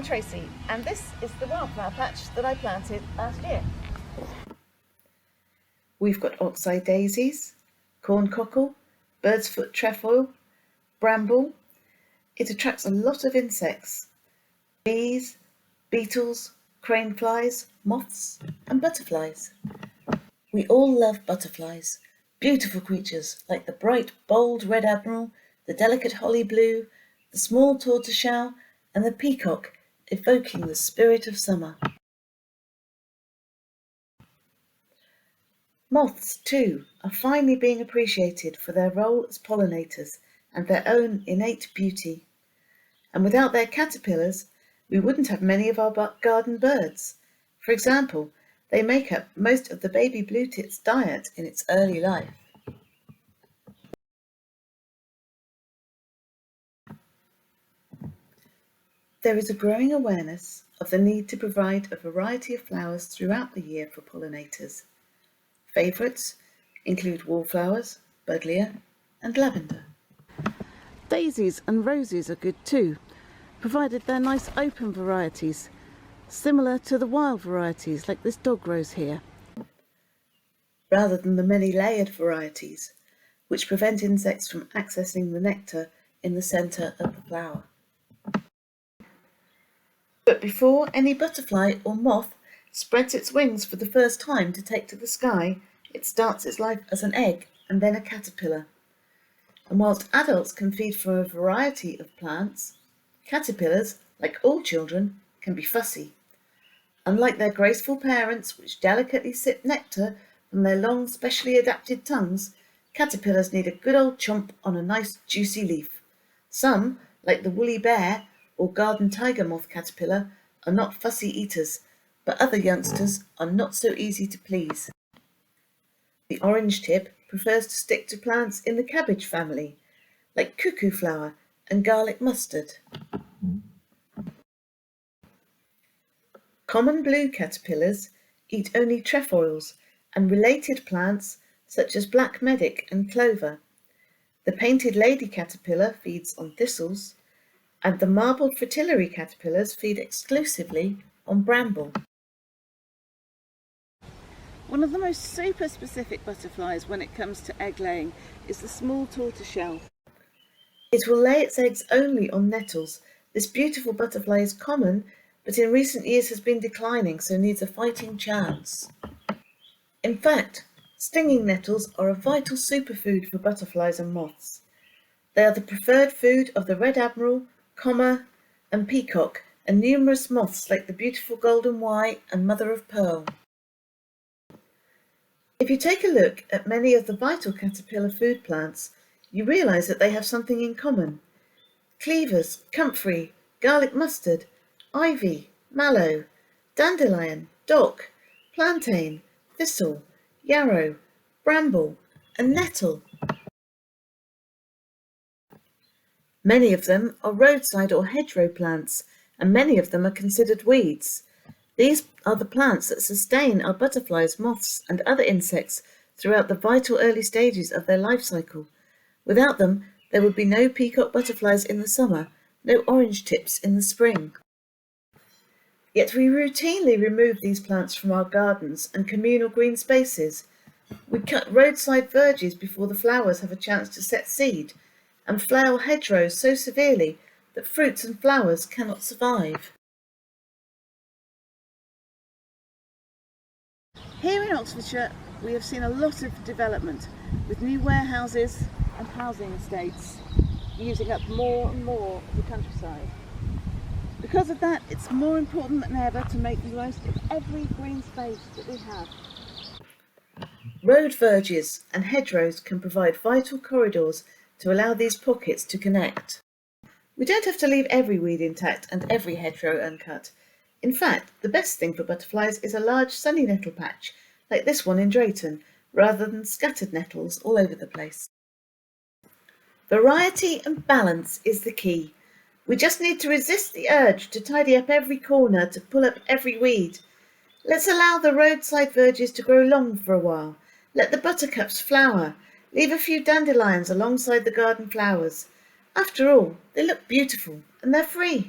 I'm Tracy, and this is the wildflower patch that I planted last year. We've got oxeye daisies, corncockle, bird's foot trefoil, bramble. It attracts a lot of insects: bees, beetles, crane flies, moths, and butterflies. We all love butterflies, beautiful creatures like the bright, bold red admiral, the delicate holly blue, the small tortoiseshell, and the peacock, evoking the spirit of summer. Moths, too, are finally being appreciated for their role as pollinators and their own innate beauty. And without their caterpillars, we wouldn't have many of our garden birds. For example, they make up most of the baby blue tit's diet in its early life. There is a growing awareness of the need to provide a variety of flowers throughout the year for pollinators. Favourites include wallflowers, buddleia, and lavender. Daisies and roses are good too, provided they're nice open varieties, similar to the wild varieties like this dog rose here, rather than the many layered varieties, which prevent insects from accessing the nectar in the centre of the flower. But before any butterfly or moth spreads its wings for the first time to take to the sky, it starts its life as an egg and then a caterpillar. And whilst adults can feed from a variety of plants, caterpillars, like all children, can be fussy. Unlike their graceful parents, which delicately sip nectar from their long, specially adapted tongues, caterpillars need a good old chomp on a nice juicy leaf. Some, like the woolly bear or garden tiger moth caterpillar, are not fussy eaters, but other youngsters are not so easy to please. The orange tip prefers to stick to plants in the cabbage family, like cuckoo flower and garlic mustard. Common blue caterpillars eat only trefoils and related plants such as black medic and clover. The painted lady caterpillar feeds on thistles, and the marbled fritillary caterpillars feed exclusively on bramble. One of the most super specific butterflies when it comes to egg laying is the small tortoiseshell. It will lay its eggs only on nettles. This beautiful butterfly is common, but in recent years has been declining, so needs a fighting chance. In fact, stinging nettles are a vital superfood for butterflies and moths. They are the preferred food of the red admiral, comma, and peacock, and numerous moths like the beautiful golden white and mother of pearl. If you take a look at many of the vital caterpillar food plants, you realise that they have something in common. Cleavers, comfrey, garlic mustard, ivy, mallow, dandelion, dock, plantain, thistle, yarrow, bramble, and nettle. Many of them are roadside or hedgerow plants, and many of them are considered weeds. These are the plants that sustain our butterflies, moths, and other insects throughout the vital early stages of their life cycle. Without them, there would be no peacock butterflies in the summer, no orange tips in the spring. Yet we routinely remove these plants from our gardens and communal green spaces. We cut roadside verges before the flowers have a chance to set seed, and flail hedgerows so severely that fruits and flowers cannot survive. Here in Oxfordshire, we have seen a lot of development, with new warehouses and housing estates using up more and more of the countryside. Because of that, it's more important than ever to make the most of every green space that we have. Road verges and hedgerows can provide vital corridors to allow these pockets to connect. We don't have to leave every weed intact and every hedgerow uncut. In fact, the best thing for butterflies is a large sunny nettle patch, like this one in Drayton, rather than scattered nettles all over the place. Variety and balance is the key. We just need to resist the urge to tidy up every corner, to pull up every weed. Let's allow the roadside verges to grow long for a while. Let the buttercups flower. Leave a few dandelions alongside the garden flowers. After all, they look beautiful and they're free.